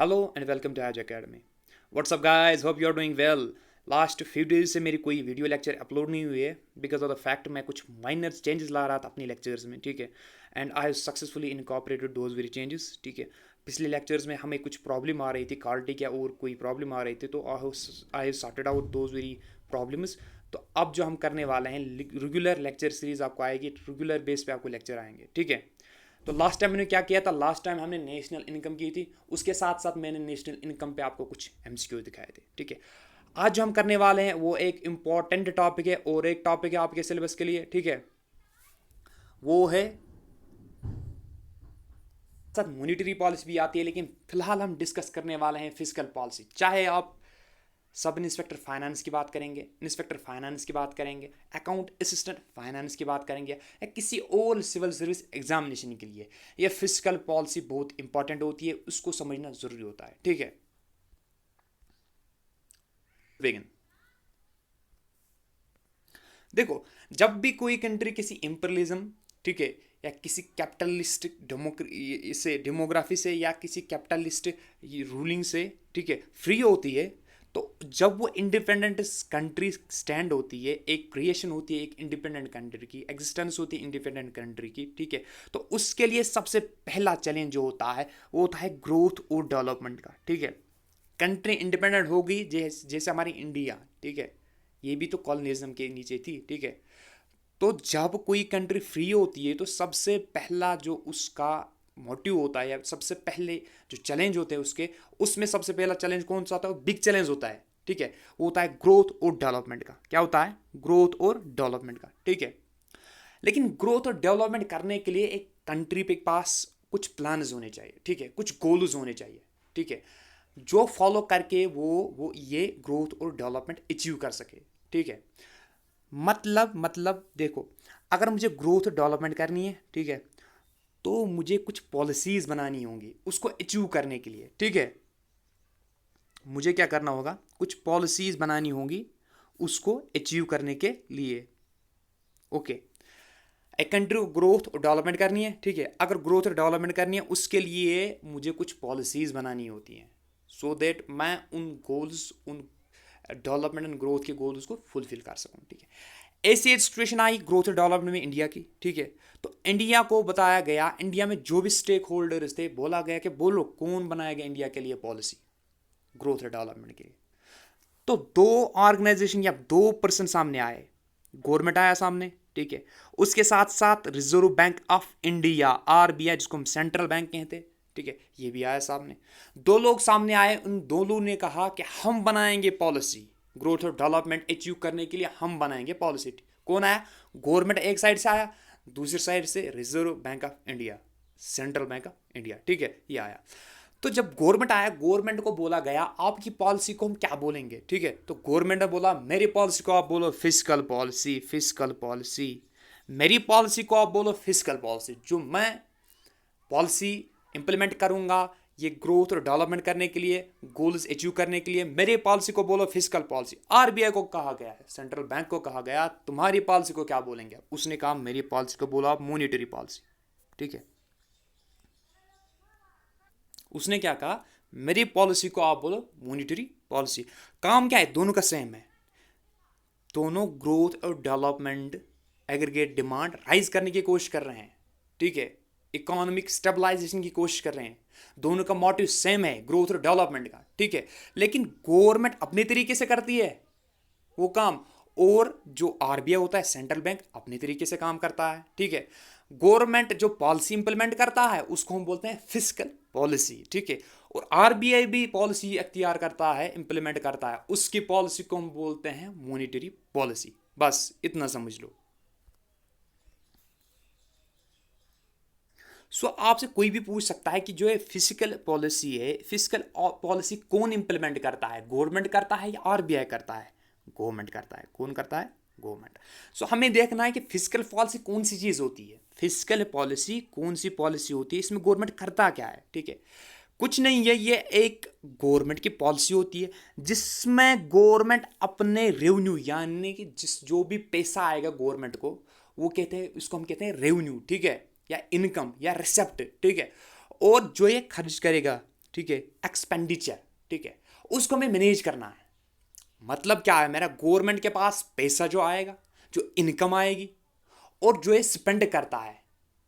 Hello and welcome to Haj Academy. What's up guys? Hope you're doing well. Last few days से मेरी कोई video lecture upload नहीं हुई है because of the fact मैं कुछ माइनर चेंजेस ला रहा था अपनी लेक्चर्स में, ठीक है। And I have successfully incorporated those very changes, ठीक है। पिछले लेक्चर्स में हमें कुछ प्रॉब्लम आ रही थी, कार्डिक या और कोई प्रॉब्लम आ रही थी, तो I have sorted out those very problems. तो अब जो हम करने वाले हैं, रेगुलर लेक्चर सीरीज आपको आएगी, रेगुलर बेस पे आपको लेक्चर आएंगे, ठीक है। तो लास्ट टाइम मैंने क्या किया था, लास्ट टाइम हमने नेशनल इनकम की थी, उसके साथ साथ मैंने नेशनल इनकम पे आपको कुछ एमसीक्यू दिखाए थे, ठीक है। आज जो हम करने वाले हैं वो एक इंपॉर्टेंट टॉपिक है और एक टॉपिक है आपके सिलेबस के लिए, ठीक है। वो है साथ मॉनेटरी पॉलिसी भी आती है, लेकिन फिलहाल हम डिस्कस करने वाले हैं फिजिकल पॉलिसी। चाहे आप सब इंस्पेक्टर फाइनेंस की बात करेंगे, इंस्पेक्टर फाइनेंस की बात करेंगे, अकाउंट असिस्टेंट फाइनेंस की बात करेंगे, या किसी और सिविल सर्विस एग्जामिनेशन के लिए यह फिजिकल पॉलिसी बहुत इंपॉर्टेंट होती है, उसको समझना जरूरी होता है, ठीक है। बेगिन देखो, जब भी कोई कंट्री किसी इंपीरियलिज्म, ठीक है, या किसी कैपिटलिस्ट डेमोग्राफी से या किसी कैपिटलिस्ट रूलिंग से, ठीक है, फ्री होती है, तो जब वो इंडिपेंडेंट कंट्री स्टैंड होती है, एक क्रिएशन होती है एक इंडिपेंडेंट कंट्री की, एग्जिस्टेंस होती है इंडिपेंडेंट कंट्री की, ठीक है, तो उसके लिए सबसे पहला चैलेंज जो होता है वो होता है ग्रोथ और डेवलपमेंट का, ठीक है। कंट्री इंडिपेंडेंट होगी, जैसे हमारी इंडिया, ठीक है, ये भी तो कॉलोनिज्म के नीचे थी, ठीक है। तो जब कोई कंट्री फ्री होती है तो सबसे पहला जो उसका मोटिव होता है या सबसे पहले जो चैलेंज होते हैं उसके, उसमें सबसे पहला चैलेंज कौन सा होता है? बिग चैलेंज होता है, ठीक है। वो होता है ग्रोथ और डेवलपमेंट का। क्या होता है? ग्रोथ और डेवलपमेंट का, ठीक है। लेकिन ग्रोथ और डेवलपमेंट करने के लिए एक कंट्री के पास कुछ प्लान्स होने चाहिए, ठीक है, कुछ गोल्स होने चाहिए, ठीक है, जो फॉलो करके वो ये ग्रोथ और डेवलपमेंट अचीव कर सके, ठीक है। मतलब देखो, अगर मुझे ग्रोथ डेवलपमेंट करनी है, ठीक है, तो मुझे कुछ पॉलिसीज बनानी होंगी उसको अचीव करने के लिए, ठीक है। मुझे क्या करना होगा? कुछ पॉलिसीज बनानी होंगी उसको अचीव करने के लिए, ओके। एक कंट्री को ग्रोथ और डेवलपमेंट करनी है, ठीक है। अगर ग्रोथ और डेवलपमेंट करनी है उसके लिए मुझे कुछ पॉलिसीज बनानी होती हैं, सो दैट मैं उन गोल्स, उन डेवलपमेंट एंड ग्रोथ के गोल्स को फुलफिल कर सकूं, ठीक है। ऐसी एक सिचुएशन आई ग्रोथ और डेवलपमेंट में इंडिया की, ठीक है। तो इंडिया को बताया गया, इंडिया में जो भी स्टेक होल्डर्स थे, बोला गया कि बोलो कौन बनाएगा इंडिया के लिए पॉलिसी ग्रोथ और डेवलपमेंट के लिए। तो दो ऑर्गेनाइजेशन या दो पर्सन सामने आए, गवर्नमेंट आया सामने, ठीक है, उसके साथ साथ reserve bank of India, RBI, जिसको हम सेंट्रल बैंक कहते हैं, ठीक है, ये भी आया सामने। दो लोग सामने आए, उन दोनों ने कहा कि हम बनाएंगे पॉलिसी ग्रोथ और डेवलपमेंट अचीव करने के लिए, हम बनाएंगे पॉलिसी। कौन आया? गवर्नमेंट एक साइड से आया, दूसरी साइड से reserve bank of India, central bank of India, ठीक है, ये आया। तो जब गवर्नमेंट आया, गवर्नमेंट को बोला गया आपकी पॉलिसी को हम क्या बोलेंगे, ठीक है। तो गवर्नमेंट ने बोला मेरी पॉलिसी को आप बोलो फिजिकल पॉलिसी, फिजिकल पॉलिसी। मेरी पॉलिसी को आप बोलो फिजिकल पॉलिसी। जो मैं पॉलिसी इंप्लीमेंट करूंगा ये ग्रोथ और डेवलपमेंट करने के लिए, गोल्स अचीव करने के लिए, मेरी पॉलिसी को बोलो फिजिकल पॉलिसी। आरबीआई को कहा गया है, सेंट्रल बैंक को कहा गया तुम्हारी पॉलिसी को क्या बोलेंगे? उसने कहा मेरी पॉलिसी को बोलो आप मॉनेटरी पॉलिसी, ठीक है। उसने क्या कहा? मेरी पॉलिसी को आप बोलो मॉनेटरी पॉलिसी। काम क्या है? दोनों का सेम है, दोनों ग्रोथ और डेवलपमेंट, एग्रीगेट डिमांड राइज करने की कोशिश कर रहे हैं, ठीक है, इकोनॉमिक स्टेबलाइजेशन की कोशिश कर रहे हैं। दोनों का मोटिव सेम है, ग्रोथ और डेवलपमेंट का, ठीक है। लेकिन गवर्नमेंट अपने तरीके से करती है वो काम, और जो आरबीआई होता है सेंट्रल बैंक अपने तरीके से काम करता है, ठीक है। गवर्नमेंट जो पॉलिसी इंप्लीमेंट करता है उसको हम बोलते हैं फिजिकल पॉलिसी, ठीक है। और आरबीआई भी पॉलिसी अख्तियार करता है, इंप्लीमेंट करता है, उसकी पॉलिसी को हम बोलते हैं मॉनेटरी पॉलिसी। बस इतना समझ लो। सो आपसे कोई भी पूछ सकता है कि जो ये फिजिकल पॉलिसी है, फिजिकल पॉलिसी कौन इंप्लीमेंट करता है? गवर्नमेंट करता है या आरबीआई करता है? गवर्नमेंट करता है। कौन करता है? गवर्नमेंट। सो हमें देखना है कि फिजिकल पॉलिसी कौन सी चीज होती है, फिजिकल पॉलिसी कौन सी पॉलिसी होती है, इसमें गवर्नमेंट करता क्या है, ठीक है। कुछ नहीं है, ये एक गवर्नमेंट की पॉलिसी होती है जिसमें गवर्नमेंट अपने रेवेन्यू, यानी कि जिस जो भी पैसा आएगा गवर्नमेंट को, वो कहते हैं, इसको हम कहते हैं रेवेन्यू, ठीक है, या इनकम या रिसेप्ट, ठीक है। और जो ये खर्च करेगा, ठीक है, एक्सपेंडिचर, ठीक है, उसको हमें मैनेज करना है। मतलब क्या है, मेरा गवर्नमेंट के पास पैसा जो आएगा, जो इनकम आएगी, और जो ये स्पेंड करता है,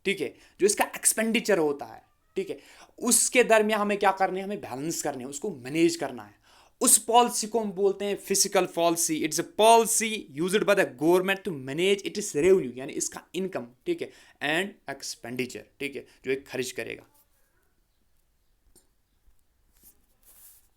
ठीक है, जो इसका एक्सपेंडिचर होता है, ठीक है, उसके दरमियान हमें क्या करना है, हमें बैलेंस करने है, उसको मैनेज करना है। उस पॉलिसी को हम बोलते हैं physical policy. It's a policy used by the government to manage it is revenue, यानी इसका इनकम, ठीक है, एंड एक्सपेंडिचर, ठीक है, जो एक खर्च करेगा।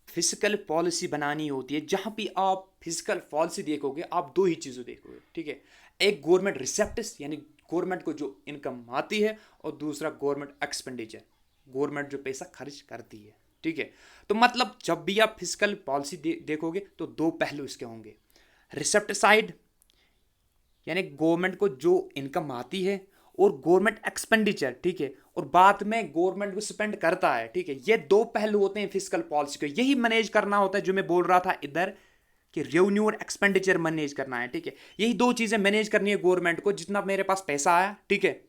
फिजिकल पॉलिसी बनानी होती है, जहां भी आप फिजिकल पॉलिसी देखोगे आप दो ही चीज़ों देखोगे, ठीक है, एक गवर्नमेंट रिसेप्ट्स यानी गवर्नमेंट को जो इनकम आती है, और दूसरा गवर्नमेंट एक्सपेंडिचर, गवर्नमेंट जो पैसा खर्च करती है, ठीक है। तो मतलब जब भी आप फिजिकल पॉलिसी देखोगे तो दो पहलू इसके होंगे, रिसेप्ट साइड यानी गवर्नमेंट को जो इनकम आती है, और गवर्नमेंट एक्सपेंडिचर, ठीक है, और बाद में गवर्नमेंट को स्पेंड करता है, ठीक है। ये दो पहलू होते हैं फिजिकल पॉलिसी को, यही मैनेज करना होता है, जो मैं बोल रहा था इधर कि रेवेन्यू और एक्सपेंडिचर मैनेज करना है, ठीक है। यही दो चीजें मैनेज करनी है गवर्नमेंट को, जितना मेरे पास पैसा आया, ठीक है,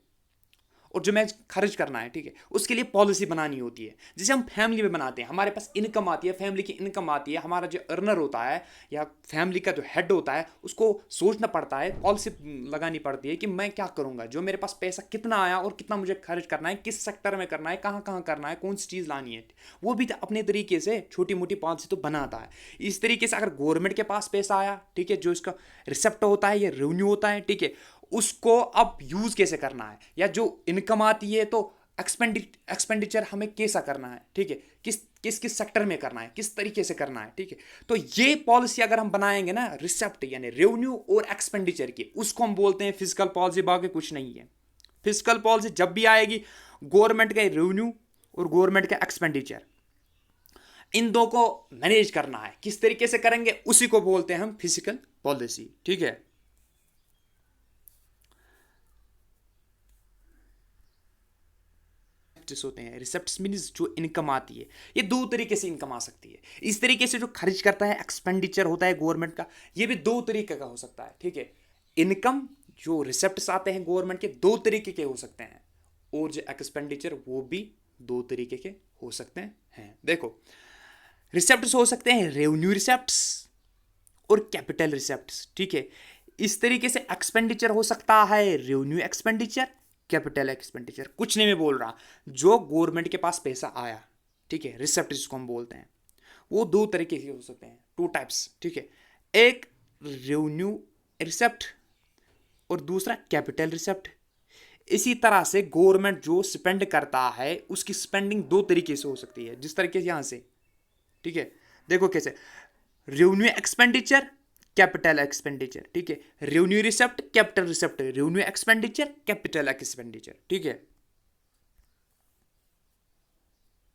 और जो मैं खर्च करना है, ठीक है, उसके लिए पॉलिसी बनानी होती है। जैसे हम फैमिली में बनाते हैं, हमारे पास इनकम आती है, फैमिली की इनकम आती है, हमारा जो अर्नर होता है या फैमिली का जो हेड होता है, उसको सोचना पड़ता है, पॉलिसी लगानी पड़ती है कि मैं क्या करूंगा, जो मेरे पास पैसा कितना आया और कितना मुझे खर्च करना है, किस सेक्टर में करना है, कहाँ कहाँ करना है, कौन सी चीज़ लानी है, वो भी अपने तरीके से छोटी मोटी पॉलिसी तो बनाता है। इस तरीके से अगर गवर्नमेंट के पास पैसा आया, ठीक है, जो इसका रिसेप्ट होता है, ये रेवेन्यू होता है, ठीक है, उसको अब यूज कैसे करना है, या जो इनकम आती है तो एक्सपेंडिचर हमें कैसा करना है, ठीक है, किस किस किस सेक्टर में करना है, किस तरीके से करना है, ठीक है। तो ये पॉलिसी अगर हम बनाएंगे ना, रिसेप्ट यानी रेवेन्यू और एक्सपेंडिचर की, उसको हम बोलते हैं फिजिकल पॉलिसी, बाकी कुछ नहीं है। फिजिकल पॉलिसी जब भी आएगी, गवर्नमेंट का रेवेन्यू और गवर्नमेंट का एक्सपेंडिचर, इन दो को मैनेज करना है, किस तरीके से करेंगे उसी को बोलते हैं हम फिजिकल पॉलिसी, ठीक है। होते हैं, रिसेप्ट्स मींस जो इनकम आती है, ये दो तरीके से इनकम आ सकती है। इस तरीके से जो खर्च करता है, एक्सपेंडिचर होता है गवर्नमेंट का, ये भी दो तरीके का हो सकता है, ठीक है। इनकम जो रिसेप्ट्स आते हैं गवर्नमेंट के, दो तरीके के हो सकते हैं, और जो एक्सपेंडिचर वो भी दो तरीके के हो सकते हैं। देखो, रिसेप्ट्स हो सकते हैं रेवेन्यू रिसेप्ट्स और कैपिटल रिसेप्ट्स, ठीक है। इस तरीके से एक्सपेंडिचर हो सकता है रेवेन्यू एक्सपेंडिचर, कैपिटल एक्सपेंडिचर। कुछ नहीं मैं बोल रहा, जो गवर्नमेंट के पास पैसा आया, ठीक है, रिसेप्ट जिसको हम बोलते हैं, वो दो तरीके के हो सकते हैं, टू टाइप्स, ठीक है। एक रेवेन्यू रिसेप्ट और दूसरा कैपिटल रिसेप्ट। इसी तरह से गवर्नमेंट जो स्पेंड करता है, उसकी स्पेंडिंग दो तरीके से हो सकती है, जिस तरीके से यहां से, ठीक है, देखो कैसे, रेवेन्यू एक्सपेंडिचर, कैपिटल एक्सपेंडिचर, ठीक है, revenue receipt, capital receipt, revenue expenditure, capital expenditure, ठीक है।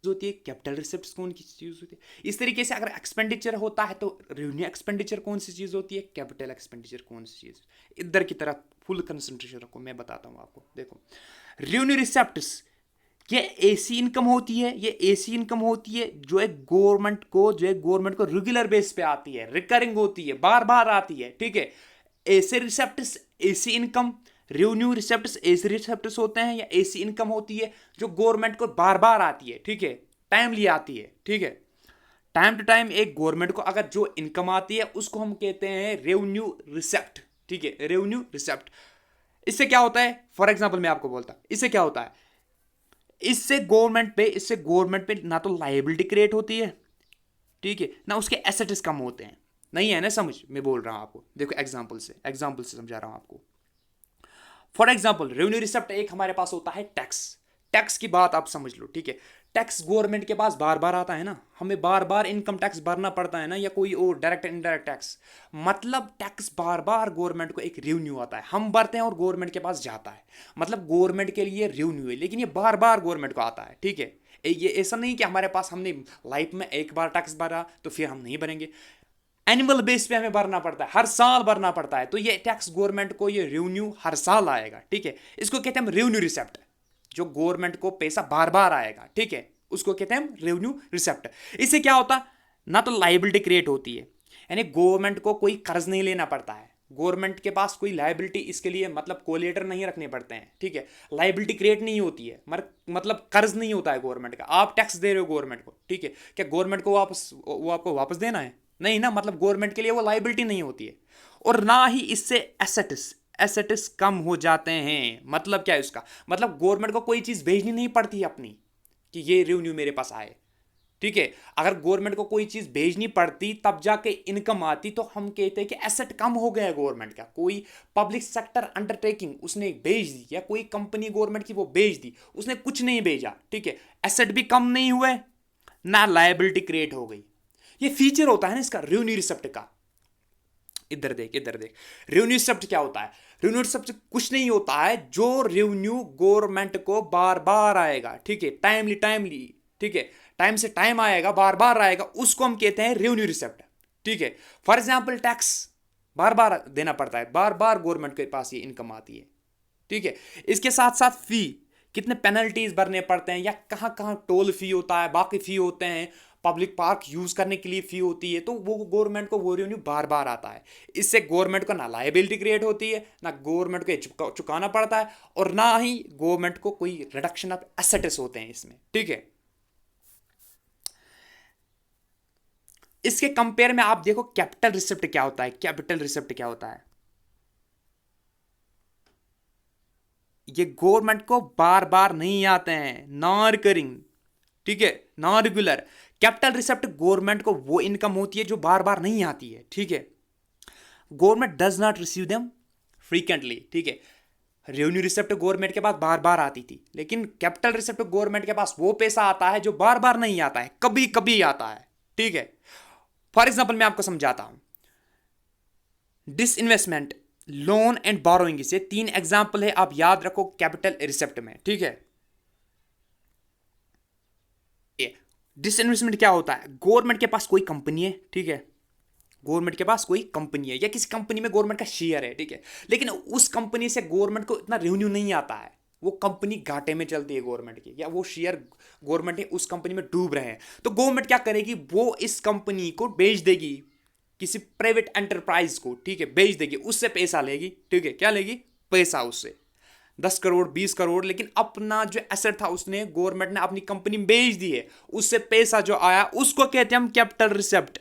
होती है कैपिटल रिसेप्ट, कौन की चीज होती है। इस तरीके से अगर एक्सपेंडिचर होता है तो रेवेन्यू एक्सपेंडिचर कौन सी चीज होती है, कैपिटल एक्सपेंडिचर कौन सी चीज। इधर की तरफ फुल कंसंट्रेशन रखो, मैं बताता हूं आपको। देखो, रेवेन्यू रिसेप्ट्स, ये ऐसी इनकम होती है, ये ऐसी इनकम होती है जो एक गवर्नमेंट को रेगुलर बेस पे आती है, रिकरिंग होती है, बार बार आती है, ठीक है। ऐसे रिसेप्ट्स, ऐसी इनकम, रेवेन्यू रिसेप्ट्स ऐसे रिसेप्ट्स होते हैं या ऐसी इनकम होती है जो गवर्नमेंट को बार बार आती है, ठीक है, टाइमली आती है, ठीक है। टाइम टू टाइम एक गवर्नमेंट को अगर जो इनकम आती है उसको हम कहते हैं रेवेन्यू रिसेप्ट, ठीक है, रेवेन्यू रिसेप्ट। इससे क्या होता है, फॉर एग्जाम्पल मैं आपको बोलता, इससे क्या होता है, इससे गवर्नमेंट पे ना तो लायबिलिटी क्रिएट होती है, ठीक है, ना उसके एसेट्स कम होते हैं। नहीं है ना समझ, मैं बोल रहा हूं आपको, देखो एग्जांपल से समझा रहा हूं आपको। फॉर एग्जाम्पल रेवेन्यू रिसेप्ट एक हमारे पास होता है टैक्स। टैक्स की बात आप समझ लो, ठीक है। टैक्स गवर्नमेंट के पास बार बार आता है ना, हमें बार बार इनकम टैक्स भरना पड़ता है ना, या कोई और डायरेक्ट इनडायरेक्ट टैक्स, मतलब टैक्स बार बार गवर्नमेंट को एक रेवेन्यू आता है, हम भरते हैं और गवर्नमेंट के पास जाता है, मतलब गवर्नमेंट के लिए रेवेन्यू है, लेकिन ये बार बार गवर्नमेंट को आता है, ठीक है। ये ऐसा नहीं कि हमारे पास हमने लाइफ में एक बार टैक्स भरा तो फिर हम नहीं भरेंगे, एनुअल बेस पे हमें भरना पड़ता है, हर साल भरना पड़ता है। तो ये टैक्स गवर्नमेंट को ये रेवेन्यू हर साल आएगा, ठीक है, इसको कहते हैं हम रेवेन्यू रिसेप्ट। जो गवर्नमेंट को पैसा बार बार आएगा, ठीक है, उसको कहते हैं हम रेवेन्यू रिसेप्ट। इससे क्या होता, ना तो लायबिलिटी क्रिएट होती है, यानी गवर्नमेंट को कोई कर्ज नहीं लेना पड़ता है, गवर्नमेंट के पास कोई लाइबिलिटी इसके लिए मतलब कोलेटर नहीं रखने पड़ते हैं, ठीक है, लाइबिलिटी क्रिएट नहीं होती है, मतलब कर्ज नहीं होता है गवर्नमेंट का। आप टैक्स दे रहे हो गवर्नमेंट को, ठीक है, क्या गवर्नमेंट को वापस वो आपको वापस देना है? नहीं ना, मतलब गवर्नमेंट के लिए वो लाइबिलिटी नहीं होती है। और ना ही इससे एसेट्स कम हो जाते हैं। मतलब क्या है उसका मतलब, गवर्नमेंट को कोई चीज भेजनी नहीं पड़ती है अपनी कि ये रेवेन्यू मेरे पास आए, ठीक है। अगर गवर्नमेंट को कोई चीज भेजनी पड़ती तब जाके इनकम आती, तो हम कहते हैं कि एसेट कम हो गया है गवर्नमेंट का। कोई पब्लिक सेक्टर अंडरटेकिंग उसने भेज दी, या कोई कंपनी गवर्नमेंट की वो भेज दी, उसने कुछ नहीं भेजा, ठीक है, एसेट भी कम नहीं हुए, ना लायबिलिटी क्रिएट हो गई। ये फीचर होता है ना इसका रेवेन्यू रिसिप्ट का। इधर देख रेवेन्यू रिसिप्ट क्या होता है? रेवेन्यू रिसिप्ट कुछ नहीं होता है, जो रेवेन्यू गवर्नमेंट को बार बार आएगा, ठीक है, टाइमली, ठीक है, टाइम से टाइम आएगा, बार बार आएगा, उसको हम कहते हैं रेवेन्यू रिसिप्ट, ठीक है। फॉर एग्जाम्पल टैक्स बार बार देना पड़ता है, बार बार गवर्नमेंट के पास ये इनकम आती है, ठीक है। इसके साथ साथ फी, कितने पेनल्टीज भरने पड़ते हैं, या कहां कहां टोल फी होता है, बाकी फी होते हैं, पब्लिक पार्क यूज करने के लिए फी होती है, तो वो गवर्नमेंट को वो रेवेन्यू बार बार आता है। इससे गवर्नमेंट को ना लायबिलिटी क्रिएट होती है, ना गवर्नमेंट को चुकाना पड़ता है, और ना ही गवर्नमेंट को कोई रिडक्शन ऑफ एसेट्स होते हैं इसमें, ठीक है। इसके कंपेयर में आप देखो कैपिटल रिसिप्ट क्या होता है। कैपिटल रिसिप्ट क्या होता है? ये गवर्नमेंट को बार बार नहीं आते हैं, नॉन रिकरिंग, ठीक है, non regular. Capital receipt government को वो इनकम होती है जो बार बार नहीं आती है, ठीक है। Government does not receive them frequently, ठीक है। रेवेन्यू रिसिप्ट गवर्नमेंट के पास बार बार आती थी, लेकिन कैपिटल रिसिप्ट गवर्नमेंट के पास वो पैसा आता है जो बार बार नहीं आता है, कभी कभी आता है, ठीक है। फॉर एग्जाम्पल मैं आपको समझाता हूं। डिसइन्वेस्टमेंट, लोन एंड बोरोइंग, से 3 एग्जाम्पल है, आप याद रखो कैपिटल रिसिप्ट में, ठीक है। डिसइन्वेस्टमेंट क्या होता है? गवर्नमेंट के पास कोई कंपनी है, ठीक है, गवर्नमेंट के पास कोई कंपनी है, या किसी कंपनी में गवर्नमेंट का शेयर है, ठीक है, लेकिन उस कंपनी से गवर्नमेंट को इतना रेवेन्यू नहीं आता है, वो कंपनी घाटे में चलती है गवर्नमेंट की, या वो शेयर गवर्नमेंट है उस कंपनी में डूब रहे हैं, तो गवर्नमेंट क्या करेगी? वो इस कंपनी को बेच देगी किसी प्राइवेट एंटरप्राइज को, ठीक है, बेच देगी, उससे पैसा लेगी, ठीक है, क्या लेगी? पैसा उससे 10 करोड़ 20 करोड़, लेकिन अपना जो एसेट था उसने गवर्नमेंट ने अपनी कंपनी में बेच दी है, उससे पैसा जो आया उसको कहते हैं हम कैपिटल रिसिप्ट।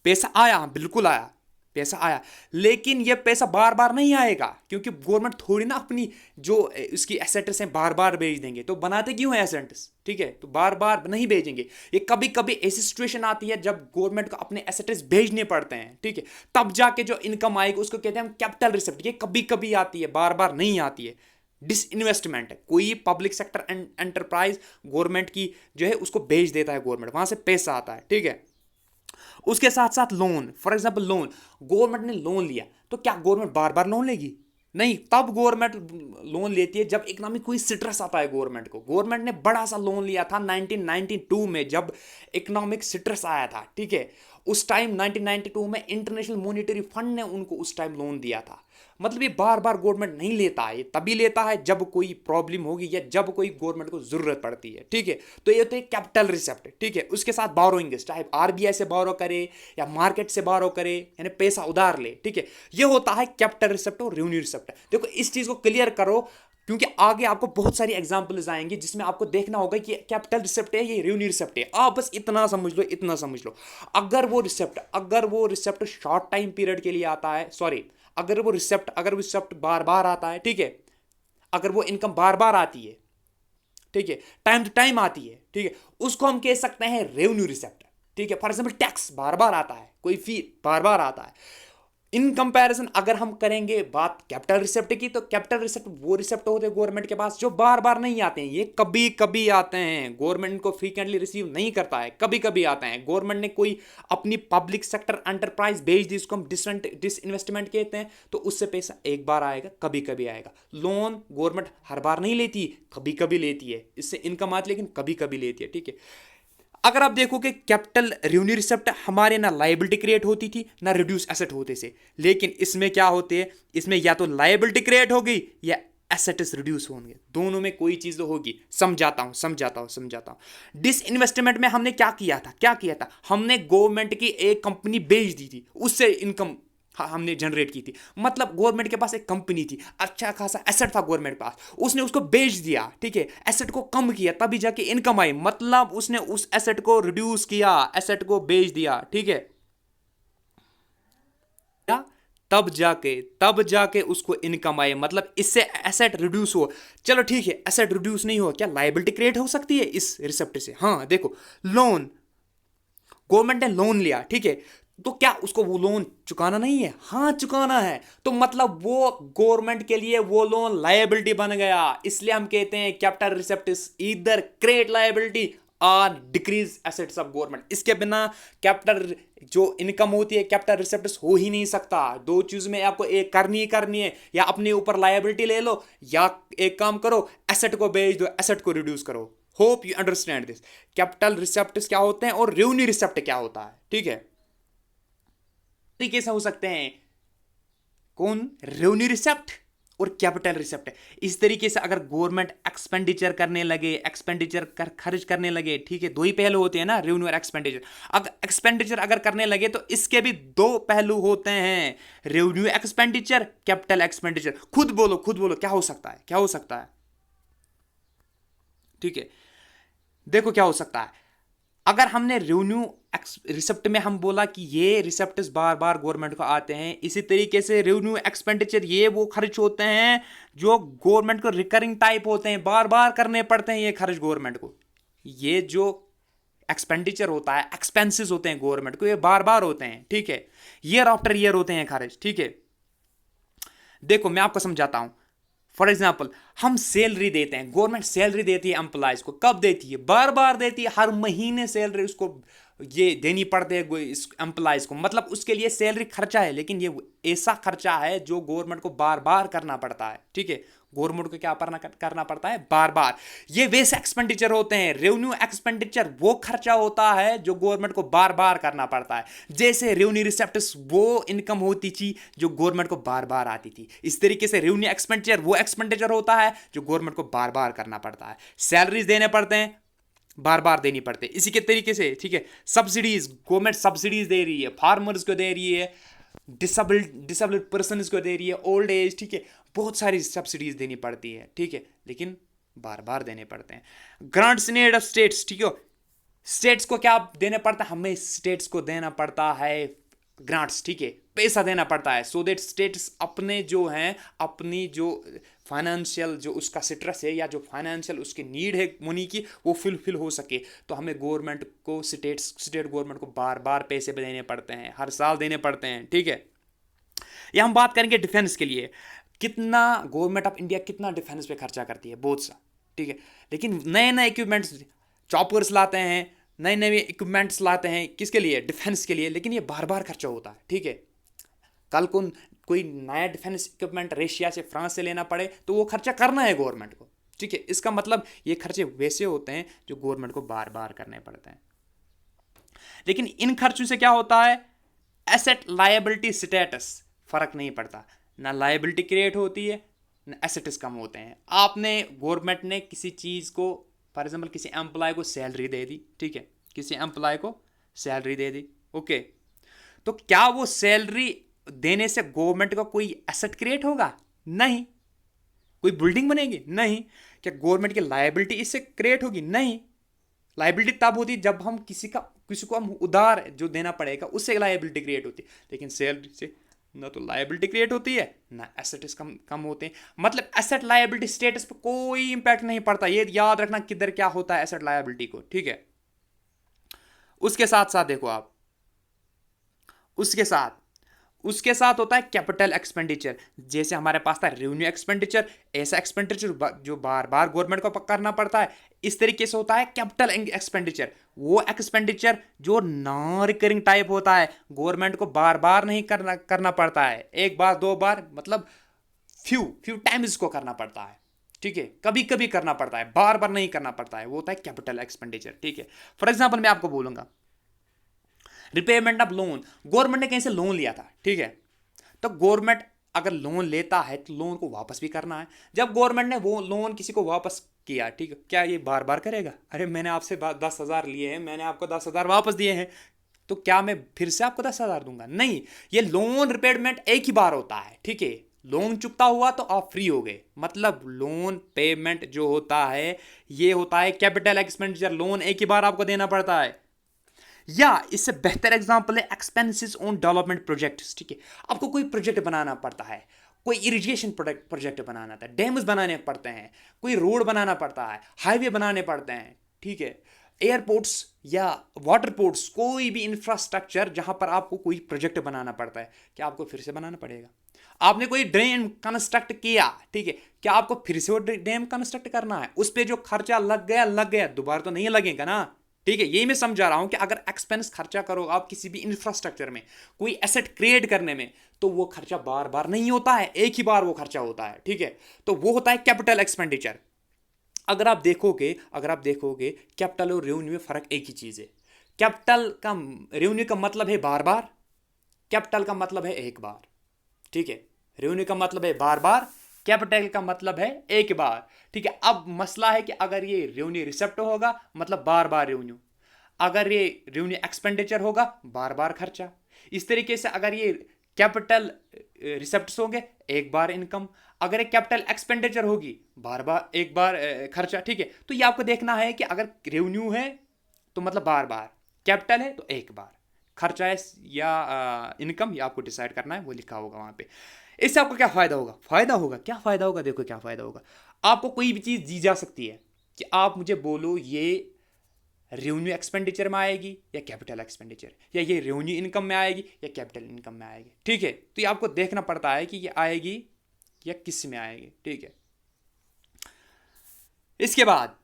पैसा आया, बिल्कुल आया, पैसा आया, लेकिन ये पैसा बार बार नहीं आएगा, क्योंकि गवर्नमेंट थोड़ी ना अपनी जो इसकी एसेट्स हैं बार बार बेच देंगे, तो बनाते क्यों हैं एसेट्स, ठीक है, तो बार बार नहीं बेचेंगे। ये कभी कभी ऐसी सिचुएशन आती है जब गवर्नमेंट को अपने एसेट्स बेचने पड़ते हैं, ठीक है, तब जाके जो इनकम आएगी उसको कहते हैं हम कैपिटल रिसिप्ट। ये कभी कभी आती है, बार बार नहीं आती है। डिसइन्वेस्टमेंट, कोई पब्लिक सेक्टर एंटरप्राइज गवर्नमेंट की जो है उसको बेच देता है गवर्नमेंट, वहां से पैसा आता है, ठीक है। उसके साथ साथ loan, for example loan, government ने लोन लिया, तो क्या गवर्नमेंट बार बार लोन लेगी? नहीं, तब गवर्नमेंट लोन लेती है जब इकोनॉमिक कोई स्ट्रेस आता है गवर्नमेंट को। गवर्नमेंट ने बड़ा सा लोन लिया था 1992 में, जब इकोनॉमिक स्ट्रेस आया था, ठीक है, उस टाइम 1992 में इंटरनेशनल मॉनेटरी फंड ने उनको उस टाइम लोन दिया था। मतलब ये बार बार गवर्नमेंट नहीं लेता है, ये तभी लेता है जब कोई प्रॉब्लम होगी या जब कोई गवर्नमेंट को जरूरत पड़ती है, ठीक है। तो ये होते हैं कैपिटल रिसिप्ट, ठीक है। उसके साथ बोरोइंग, चाहे आरबीआई से बोरो करे या मार्केट से बोरो करे, यानी पैसा उधार ले, ठीक है, ये होता है कैपिटल रिसिप्ट और रेवेन्यू रिसिप्ट। देखो इस चीज को क्लियर करो, क्योंकि आगे आपको बहुत सारी एग्जांपल्स आएंगे जिसमें आपको देखना होगा कि कैपिटल रिसिप्ट है, ये रेवेन्यू रिसिप्ट है। आप बस इतना समझ लो, इतना समझ लो। अगर वो रिसिप्ट शॉर्ट टाइम पीरियड के लिए आता है, सॉरी, अगर वो रिसिप्ट बार बार आता है, ठीक है, अगर वो इनकम बार बार आती है, ठीक है, टाइम टू टाइम आती है, ठीक है, उसको हम कह सकते हैं रेवेन्यू रिसिप्ट, ठीक है। फॉर एग्जाम्पल टैक्स बार बार आता है, कोई फी बार बार आता है। इन कंपैरिजन अगर हम करेंगे बात कैपिटल रिसिप्ट की, तो कैपिटल रिसिप्ट वो रिसिप्ट होते हैं गवर्नमेंट के पास जो बार बार नहीं आते हैं, ये कभी कभी आते हैं, गवर्नमेंट को फ्रीक्वेंटली रिसीव नहीं करता है, कभी कभी आते हैं। गवर्नमेंट ने कोई अपनी पब्लिक सेक्टर एंटरप्राइज भेज दी, इसको हम डिसइन्वेस्टमेंट कहते हैं, तो उससे पैसा एक बार आएगा, कभी कभी आएगा। लोन गवर्नमेंट हर बार नहीं लेती, कभी कभी लेती है, इससे इनकम आती है, लेकिन कभी कभी लेती है, ठीक है। अगर आप देखोगे कैपिटल रेवेन्यू रिसिप्ट हमारे ना लायबिलिटी क्रिएट होती थी ना रिड्यूस एसेट होते थे, लेकिन इसमें क्या होते हैं, इसमें या तो लायबिलिटी क्रिएट होगी या एसेट्स रिड्यूस होंगे, दोनों में कोई चीज तो होगी। समझाता हूं। डिसइन्वेस्टमेंट में हमने क्या किया था, हमने गवर्नमेंट की एक कंपनी बेच दी थी, उससे इनकम हाँ हमने जनरेट की थी, मतलब गवर्नमेंट के पास एक कंपनी थी, अच्छा खासा एसेट था गवर्नमेंट के पास, उसने उसको बेच दिया, ठीक है, एसेट को कम किया तभी जाके इनकम आई, मतलब उसने उस एसेट को रिड्यूस किया, एसेट को बेच दिया, ठीक है, तब जाके उसको इनकम आए, मतलब इससे एसेट रिड्यूस हो। चलो ठीक है, एसेट रिड्यूस नहीं हो, क्या लायबिलिटी क्रिएट हो सकती है इस रिसेप्ट से? हाँ देखो, लोन, गवर्नमेंट ने लोन लिया, ठीक है, तो क्या उसको वो लोन चुकाना नहीं है? हाँ चुकाना है, तो मतलब वो गवर्नमेंट के लिए वो लोन लायबिलिटी बन गया, इसलिए हम कहते हैं capital receipt is either create liability और डिक्रीज एसेट्स ऑफ गवर्नमेंट। इसके बिना कैपिटल जो इनकम होती है कैपिटल रिसेप्ट हो ही नहीं सकता। दो चीज में आपको एक करनी ही करनी है, या अपने ऊपर लायबिलिटी ले लो, या एक काम करो एसेट को बेच दो, एसेट को रिड्यूस करो। Hope you understand this. Capital receipt क्या होते हैं और रेवेन्यू रिसेप्ट क्या होता है, ठीक है, तरीके से हो सकते हैं, कौन? रेवेन्यू रिसेप्ट और कैपिटल रिसेप्ट। इस तरीके से अगर गवर्नमेंट एक्सपेंडिचर करने लगे, खर्च करने लगे, ठीक है, दो ही पहलू होते हैं ना, रेवेन्यू और एक्सपेंडिचर। अगर एक्सपेंडिचर अगर करने लगे तो इसके भी दो पहलू होते हैं, रेवेन्यू एक्सपेंडिचर, कैपिटल एक्सपेंडिचर। खुद बोलो क्या हो सकता है, क्या हो सकता है, ठीक है, देखो क्या हो सकता है। अगर हमने रेवेन्यू रिसेप्ट में हम बोला कि ये रिसेप्ट बार बार गवर्नमेंट को आते हैं, इसी तरीके से रेवेन्यू एक्सपेंडिचर ये वो खर्च होते हैं जो गवर्नमेंट को रिकरिंग टाइप होते हैं, बार बार करने पड़ते हैं ये खर्च गवर्नमेंट को। ये जो एक्सपेंडिचर होता है, एक्सपेंसेस होते हैं गवर्नमेंट को, ये बार बार होते हैं, ठीक है, ईयर आफ्टर ईयर होते हैं खर्च, ठीक है। देखो मैं आपको समझाता हूं, फॉर एग्जाम्पल हम सैलरी देते हैं, गवर्नमेंट सैलरी देती है एम्प्लॉयज को, कब देती है? बार बार देती है, हर महीने सैलरी उसको ये देनी पड़ती है इस एम्प्लॉयज को, मतलब उसके लिए सैलरी खर्चा है, लेकिन ये ऐसा खर्चा है जो गवर्नमेंट को बार बार करना पड़ता है, ठीक है, गवर्नमेंट को क्या करना पड़ता है? बार बार। ये वैसे एक्सपेंडिचर होते हैं। रेवेन्यू एक्सपेंडिचर वो खर्चा होता है जो गवर्नमेंट को बार बार करना पड़ता है, जैसे रेवेन्यू रिसेप्ट्स वो इनकम होती थी जो गवर्नमेंट को बार बार आती थी। इस तरीके से रेवेन्यू एक्सपेंडिचर वो एक्सपेंडिचर होता है जो गवर्नमेंट को बार बार करना पड़ता है। सैलरीज देने पड़ते हैं, बार बार देनी पड़ते हैं। इसी के तरीके से, ठीक है, सब्सिडीज, गवर्नमेंट सब्सिडीज दे रही है, फार्मर्स को दे रही है, डिसेबल्ड पर्सन को दे रही है, ओल्ड एज, ठीक है, बहुत सारी सब्सिडीज देनी पड़ती है, ठीक है, लेकिन बार बार देने पड़ते हैं। Grants in aid of states, ठीक है, स्टेट्स को क्या देने पड़ता है? हमें स्टेट्स को देना पड़ता है ग्रांट्स, ठीक है, पैसा देना पड़ता है, सो दैट स्टेट्स अपने जो हैं, अपनी जो फाइनेंशियल जो उसका सिट्रस है या जो फाइनेंशियल उसकी नीड है मनी की, वो फुलफिल हो सके। तो हमें गवर्नमेंट को स्टेट गवर्नमेंट को बार बार पैसे देने पड़ते हैं, हर साल देने पड़ते हैं, ठीक है। या हम बात करेंगे डिफेंस के लिए, कितना गवर्नमेंट ऑफ इंडिया कितना डिफेंस पे खर्चा करती है, बहुत सा, ठीक है, लेकिन नए नए इक्विपमेंट्स, चॉपर्स लाते हैं, नए नए इक्विपमेंट्स लाते हैं, किसके लिए? डिफेंस के लिए, लेकिन ये बार बार खर्चा होता है, ठीक है। कल को कोई नया डिफेंस इक्विपमेंट रशिया से, फ्रांस से लेना पड़े तो वो खर्चा करना है गवर्नमेंट को, ठीक है। इसका मतलब ये खर्चे वैसे होते हैं जो गवर्नमेंट को बार बार करने पड़ते हैं। लेकिन इन खर्चों से क्या होता है? एसेट लायबिलिटी स्टेटस फर्क नहीं पड़ता, ना लायबिलिटी क्रिएट होती है ना एसेट्स कम होते हैं। आपने, गवर्नमेंट ने किसी चीज़ को, फॉर एग्जाम्पल किसी एम्प्लॉय को सैलरी दे दी, ठीक है, किसी एम्प्लॉय को सैलरी दे दी, ओके, तो क्या वो सैलरी देने से गवर्नमेंट का कोई एसेट क्रिएट होगा? नहीं। कोई बिल्डिंग बनेगी? नहीं। क्या गवर्नमेंट की लायबिलिटी इससे क्रिएट होगी? नहीं। लायबिलिटी तब होती है जब हम किसी को हम उधार जो देना पड़ेगा उससे लायबिलिटी क्रिएट होती है, लेकिन सैलरी से ना तो लायबिलिटी क्रिएट होती है ना एसेट्स कम होते हैं। मतलब एसेट लायबिलिटी स्टेटस पर कोई इंपैक्ट नहीं पड़ता। ये याद रखना किधर क्या होता है एसेट लायबिलिटी को, ठीक है। उसके साथ साथ देखो आप, उसके साथ होता है कैपिटल एक्सपेंडिचर। जैसे हमारे पास था रेवेन्यू एक्सपेंडिचर, ऐसा एक्सपेंडिचर जो बार बार गवर्नमेंट को करना पड़ता है। इस तरीके से होता है कैपिटल एक्सपेंडिचर, वो एक्सपेंडिचर जो नॉन रिकरिंग टाइप होता है, गवर्नमेंट को बार बार नहीं करना पड़ता है, एक बार दो बार, मतलब फ्यू टाइम्स को करना पड़ता है, ठीक है, कभी कभी करना पड़ता है, बार बार नहीं करना पड़ता है, वो होता है कैपिटल एक्सपेंडिचर, ठीक है। फॉर एग्जाम्पल मैं आपको बोलूंगा, रिपेमेंट ऑफ लोन, गवर्नमेंट ने कहीं से लोन लिया था, ठीक है, तो गवर्नमेंट अगर लोन लेता है तो लोन को वापस भी करना है। जब गवर्नमेंट ने वो लोन किसी को वापस किया, ठीक है, क्या ये बार बार करेगा? अरे मैंने आपसे 10,000 लिए हैं, मैंने आपको 10,000 वापस दिए हैं, तो क्या मैं फिर से आपको 10,000 दूंगा? नहीं, ये लोन रिपेमेंट एक ही बार होता है, ठीक है। लोन चुकता हुआ तो आप फ्री हो गए। मतलब लोन पेमेंट जो होता है ये होता है कैपिटल एक्सपेंडिचर, लोन एक ही बार आपको देना पड़ता है। या इससे बेहतर एग्जांपल है एक्सपेंसेस ऑन डेवलपमेंट प्रोजेक्ट्स, ठीक है। आपको कोई प्रोजेक्ट बनाना पड़ता है, कोई इरिगेशन प्रोजेक्ट बनाना था, डैम्स बनाने पड़ते हैं, कोई रोड बनाना पड़ता है, हाईवे बनाने पड़ते हैं, ठीक है, एयरपोर्ट्स या वाटर पोर्ट्स, कोई भी इंफ्रास्ट्रक्चर जहां पर आपको कोई प्रोजेक्ट बनाना पड़ता है, क्या आपको फिर से बनाना पड़ेगा? आपने कोई ड्रेन कंस्ट्रक्ट किया, ठीक है, क्या आपको फिर से वो डैम कंस्ट्रक्ट करना है? उस पर जो खर्चा लग गया दोबारा तो नहीं लगेगा ना, ठीक है। यही मैं समझा रहा हूं कि अगर एक्सपेंस खर्चा करो आप किसी भी इंफ्रास्ट्रक्चर में, कोई एसेट क्रिएट करने में, तो वो खर्चा बार बार नहीं होता है, एक ही बार वो खर्चा होता है, ठीक है। तो वो होता है कैपिटल एक्सपेंडिचर। अगर आप देखोगे कैपिटल और रेवेन्यू में फर्क एक ही चीज है। कैपिटल का रेवेन्यू का मतलब है बार बार, कैपिटल का मतलब है एक बार, ठीक है। रेवेन्यू का मतलब है बार बार, कैपिटल का मतलब है एक बार, ठीक है। अब मसला है कि अगर ये रेवेन्यू रिसेप्ट होगा मतलब बार बार रेवेन्यू, अगर ये रेवेन्यू एक्सपेंडिचर होगा बार बार खर्चा। इस तरीके से अगर ये कैपिटल रिसेप्ट्स होंगे एक बार इनकम, अगर एक कैपिटल एक्सपेंडिचर होगी बार बार एक बार खर्चा, ठीक है। तो ये आपको देखना है कि अगर रेवेन्यू है तो मतलब बार बार, कैपिटल है तो एक बार, खर्चा है या इनकम, ये आपको डिसाइड करना है, वो लिखा होगा वहां पे। इससे आपको क्या फायदा होगा? क्या फायदा होगा, देखो क्या फायदा होगा। आपको कोई भी चीज दी जा सकती है कि आप मुझे बोलो ये रेवेन्यू एक्सपेंडिचर में आएगी या कैपिटल एक्सपेंडिचर, या ये रेवेन्यू इनकम में आएगी या कैपिटल इनकम में आएगी, ठीक है। तो ये आपको देखना पड़ता है कि ये आएगी या किस में आएगी, ठीक है। इसके बाद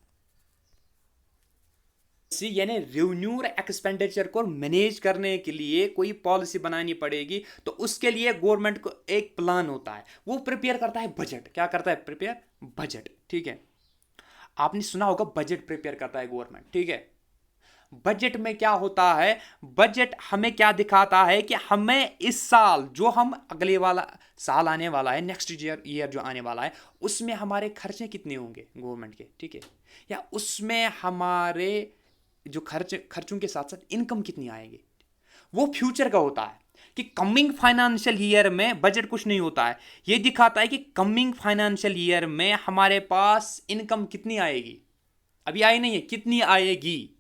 यानी रेवेन्यू और एक्सपेंडिचर को मैनेज करने के लिए कोई पॉलिसी बनानी पड़ेगी, तो उसके लिए गवर्नमेंट को एक प्लान होता है, वो प्रिपेयर करता है बजट। क्या करता है? प्रिपेयर बजट, ठीक है। आपने सुना होगा बजट प्रिपेयर करता है गवर्नमेंट, ठीक है। बजट में क्या होता है? बजट हमें क्या दिखाता है कि हमें इस साल, जो हम अगले वाला साल आने वाला है, नेक्स्ट ईयर जो आने वाला है, उसमें हमारे खर्चे कितने होंगे गवर्नमेंट के, ठीक है, या उसमें हमारे जो खर्चों के साथ साथ इनकम कितनी आएगी, वो फ्यूचर का होता है। कि कमिंग फाइनेंशियल ईयर में बजट कुछ नहीं होता है, ये दिखाता है कि कमिंग फाइनेंशियल ईयर में हमारे पास इनकम कितनी आएगी, अभी आई नहीं है, कितनी आएगी,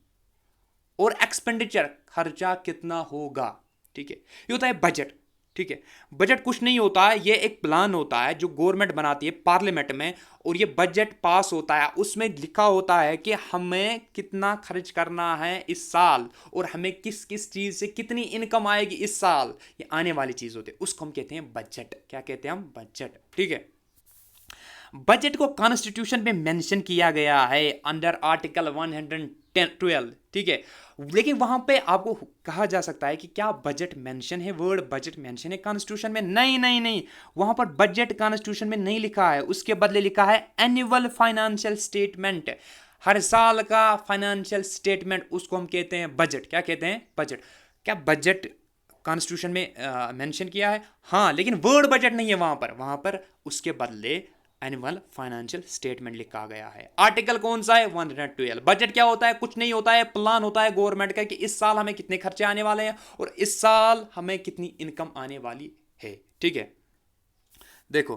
और एक्सपेंडिचर खर्चा कितना होगा, ठीक है। ये होता है बजट, ठीक है। बजट कुछ नहीं होता है, ये एक प्लान होता है जो गवर्नमेंट बनाती है पार्लियामेंट में, और ये बजट पास होता है, उसमें लिखा होता है कि हमें कितना खर्च करना है इस साल, और हमें किस किस चीज से कितनी इनकम आएगी इस साल, ये आने वाली चीज होती है, उसको हम कहते हैं बजट। क्या कहते हैं हम? बजट, ठीक है। बजट को कॉन्स्टिट्यूशन में मेंशन किया गया है अंडर आर्टिकल 112, ठीक है। लेकिन वहां पे आपको कहा जा सकता है कि क्या बजट मेंशन है, वर्ड बजट मेंशन है कॉन्स्टिट्यूशन में? नहीं नहीं नहीं, वहां पर बजट कॉन्स्टिट्यूशन में नहीं लिखा है, उसके बदले लिखा है एनुअल फाइनेंशियल स्टेटमेंट, हर साल का फाइनेंशियल स्टेटमेंट, उसको हम कहते हैं बजट। क्या कहते हैं? बजट। क्या बजट कॉन्स्टिट्यूशन में मेंशन किया है? हाँ, लेकिन वर्ड बजट नहीं है वहां पर उसके बदले एनुअल फाइनेंशियल स्टेटमेंट लिखा गया है। आर्टिकल कौन सा है? 112। बजट क्या होता है? कुछ नहीं होता है, प्लान होता है गवर्नमेंट का कि इस साल हमें कितने खर्चे आने वाले हैं और इस साल हमें कितनी इनकम आने वाली है, ठीक है। देखो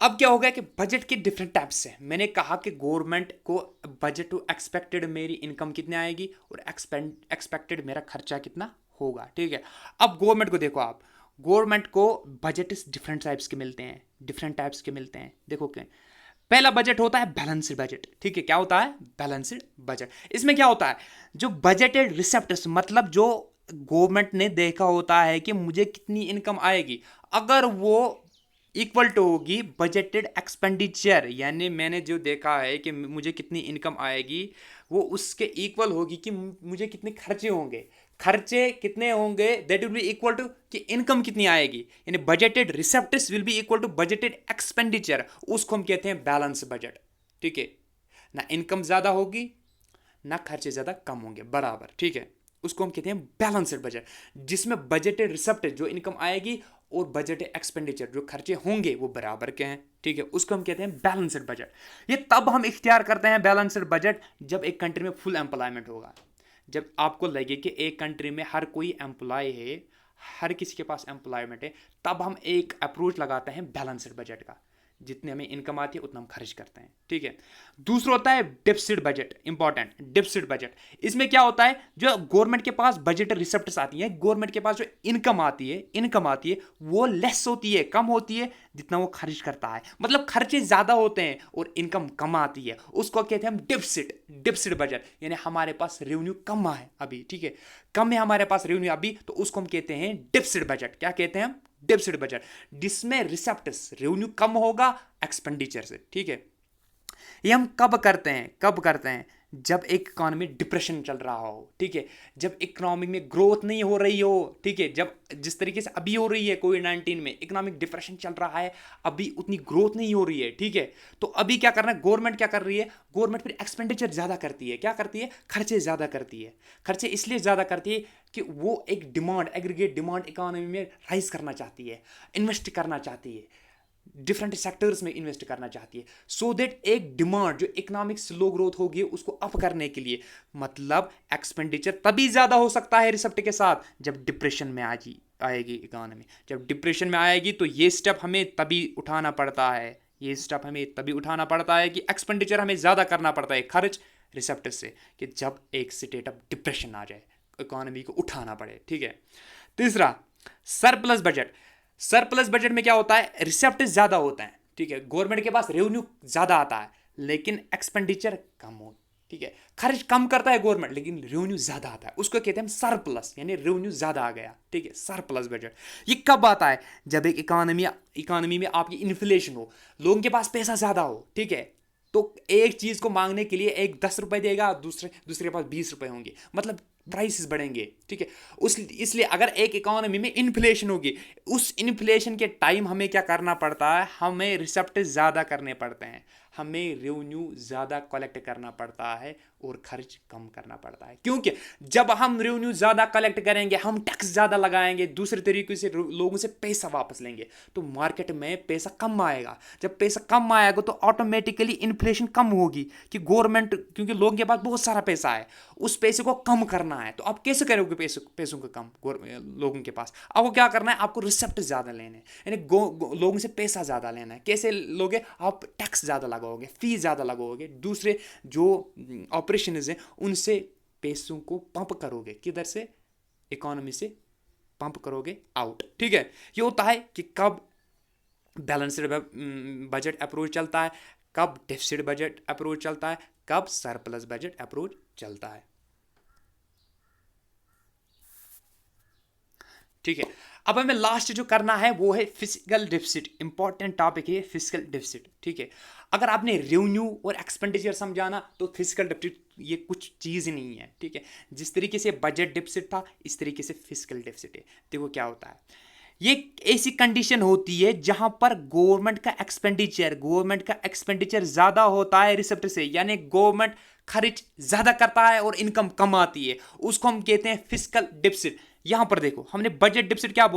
अब क्या हो गया कि बजट के डिफरेंट टाइप्स हैं। मैंने कहा कि गवर्नमेंट को बजट टू एक्सपेक्टेड मेरी इनकम कितनी आएगी और एक्सपेक्टेड मेरा खर्चा कितना होगा, ठीक है। अब गवर्नमेंट को देखो, आप गवर्नमेंट को बजट डिफरेंट टाइप्स के मिलते हैं, देखो क्या, पहला बजट होता है बैलेंस्ड बजट, ठीक है। क्या होता है? Balanced budget. इसमें क्या होता है? जो बजटेड रिसेप्ट्स, मतलब जो गवर्नमेंट ने देखा होता है कि मुझे कितनी इनकम आएगी, अगर वो इक्वल टू होगी बजटेड एक्सपेंडिचर, यानी मैंने जो देखा है कि मुझे कितनी इनकम आएगी वो उसके इक्वल होगी कि मुझे कितने खर्चे होंगे, खर्चे कितने होंगे, that will be equal to कि इनकम कितनी आएगी, यानी budgeted receipts will be equal to budgeted expenditure, उसको हम कहते हैं बैलेंस बजट, ठीक है। ना इनकम ज्यादा होगी ना खर्चे ज्यादा कम होंगे, बराबर, ठीक है। उसको हम कहते हैं बैलेंस्ड बजट, जिसमें बजटेड रिसेप्ट जो इनकम आएगी और बजट एक्सपेंडिचर जो खर्चे होंगे वो बराबर के हैं, ठीक है, उसको हम कहते हैं बैलेंस्ड बजट। ये तब हम इख्तियार करते हैं बैलेंस्ड बजट जब एक कंट्री में फुल एम्प्लॉयमेंट होगा, जब आपको लगे कि एक कंट्री में हर कोई एम्प्लॉय है, हर किसी के पास एम्प्लॉयमेंट है, तब हम एक अप्रोच लगाते हैं बैलेंस्ड बजट का। जितने हमें इनकम आती है उतना हम खर्च करते हैं, ठीक है। दूसरा होता है deficit budget, important deficit budget. इसमें क्या होता है, जो गवर्नमेंट के पास बजट रिसिप्ट्स आती है, गवर्नमेंट के पास जो इनकम आती है वो लेस होती है, कम होती है जितना वो खर्च करता है। मतलब खर्चे ज्यादा होते हैं और इनकम कम आती है, उसको कहते हैं हम डेफिसिट बजट। यानी हमारे पास रेवेन्यू कम है अभी, ठीक है, कम है हमारे पास रेवेन्यू अभी, तो उसको हम कहते हैं डेफिसिट बजट। क्या कहते हैं हम? डेफिसिट बजट, जिसमें रिसेप्ट्स रेवेन्यू कम होगा एक्सपेंडिचर से, ठीक है। ये हम कब करते हैं? जब एक इकोनॉमी डिप्रेशन चल रहा हो, ठीक है, जब इकोनॉमी में ग्रोथ नहीं हो रही हो, ठीक है, जब जिस तरीके से अभी हो रही है कोविड-19 में इकोनॉमिक डिप्रेशन चल रहा है, अभी उतनी ग्रोथ नहीं हो रही है, ठीक है। तो अभी क्या करना है, गवर्नमेंट क्या कर रही है, गवर्नमेंट फिर एक्सपेंडिचर ज्यादा करती है। क्या करती है? खर्चे ज्यादा करती है। खर्चे इसलिए ज्यादा करती है कि वो एक डिमांड, एग्रीगेट डिमांड इकोनॉमी में राइज करना चाहती है, इन्वेस्ट करना चाहती है, डिफरेंट सेक्टर्स में इन्वेस्ट करना चाहती है, सो दैट एक डिमांड जो इकोनॉमिक स्लो ग्रोथ होगी उसको अप करने के लिए। मतलब एक्सपेंडिचर तभी ज्यादा हो सकता है रिसेप्ट के साथ जब डिप्रेशन में आएगी इकोनॉमी। जब डिप्रेशन में आएगी तो ये स्टेप हमें तभी उठाना पड़ता है, कि एक्सपेंडिचर हमें ज्यादा करना पड़ता है खर्च रिसेप्ट से, कि जब एक स्टेट ऑफ डिप्रेशन आ जाए, इकोनॉमी को उठाना पड़े, ठीक है। तीसरा, सरप्लस बजट में क्या होता है, रिसेप्ट ज्यादा होता है, ठीक है, गवर्नमेंट के पास रेवेन्यू ज्यादा आता है लेकिन एक्सपेंडिचर कम हो, ठीक है, खर्च कम करता है गवर्नमेंट लेकिन रेवेन्यू ज्यादा आता है, उसको कहते हैं सरप्लस, यानी रेवेन्यू ज्यादा आ गया, ठीक है, सरप्लस बजट। ये कब आता है? जब एक इकोनॉमी में आपकी इन्फ्लेशन हो, लोगों के पास पैसा ज्यादा हो, ठीक है, तो एक चीज को मांगने के लिए एक 10 रुपए देगा, दूसरे के पास 20 रुपए होंगे, मतलब प्राइसेस बढ़ेंगे, ठीक है। इसलिए अगर एक इकोनॉमी में इन्फ्लेशन होगी, उस इन्फ्लेशन के टाइम हमें क्या करना पड़ता है, हमें रिसेप्ट ज्यादा करने पड़ते हैं, हमें रेवेन्यू ज्यादा कलेक्ट करना पड़ता है और खर्च कम करना पड़ता है। क्योंकि जब हम रेवेन्यू ज्यादा कलेक्ट करेंगे, हम टैक्स ज्यादा लगाएंगे, दूसरे तरीके से लोगों से पैसा वापस लेंगे, तो मार्केट में पैसा कम आएगा। जब पैसा कम आएगा तो ऑटोमेटिकली इन्फ्लेशन कम होगी, कि गवर्नमेंट, क्योंकि लोगों के पास बहुत सारा पैसा है, उस पैसे को कम करना है। तो आप कैसे करोगे पैसों को कम लोगों के पास? आपको क्या करना है, आपको रिसेप्ट ज्यादा लेने हैं, यानी लोगों से पैसा ज्यादा लेना है। कैसे लोगे? आप टैक्स ज्यादा लगाओगे, फीस ज्यादा लगाओगे, दूसरे जो ऑपरेशन हैं उनसे पैसों को पंप करोगे, किधर से? इकोनॉमी से पंप करोगे आउट, ठीक है। ये होता है कि कब बैलेंस्ड बजट अप्रोच चलता है, कब डेफिसिट बजट अप्रोच चलता है, कब सरप्लस बजट अप्रोच चलता है, ठीक है। अब हमें लास्ट जो करना है वो है फिजिकल डेफिसिट। इंपॉर्टेंट टॉपिक है फिजिकल डेफिसिट, ठीक है। अगर आपने रेवेन्यू और एक्सपेंडिचर समझाना तो फिजिकल डेफिसिट ये कुछ चीज़ नहीं है, ठीक है। जिस तरीके से बजट डेफिसिट था, इस तरीके से फिजिकल डेफिसिट है। देखो क्या होता है, ये ऐसी कंडीशन होती है जहां पर गवर्नमेंट का एक्सपेंडिचर ज्यादा होता है रिसेप्ट से, यानी गवर्नमेंट खर्च ज्यादा करता है और इनकम कम आती है, उसको हम कहते हैं फिजिकल डेफिसिट। यहां पर देखो, हमने बजट डेफिसिट क्या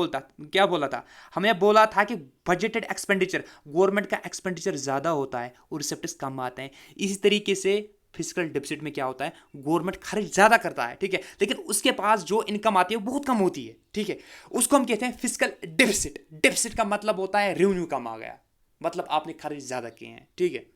बोला था, हमें बोला था कि बजटेड एक्सपेंडिचर, गवर्नमेंट का एक्सपेंडिचर ज्यादा होता है और रिसेप्ट्स कम आते हैं। इसी तरीके से फिजिकल डेफिसिट में क्या होता है, गवर्नमेंट खर्च ज्यादा करता है, ठीक है, लेकिन उसके पास जो इनकम आती है वो बहुत कम होती है, ठीक है, उसको हम कहते हैं फिजिकल डेफिसिट। डेफिसिट का मतलब होता है रेवेन्यू कम आ गया, मतलब आपने खर्च ज्यादा किए हैं, ठीक है।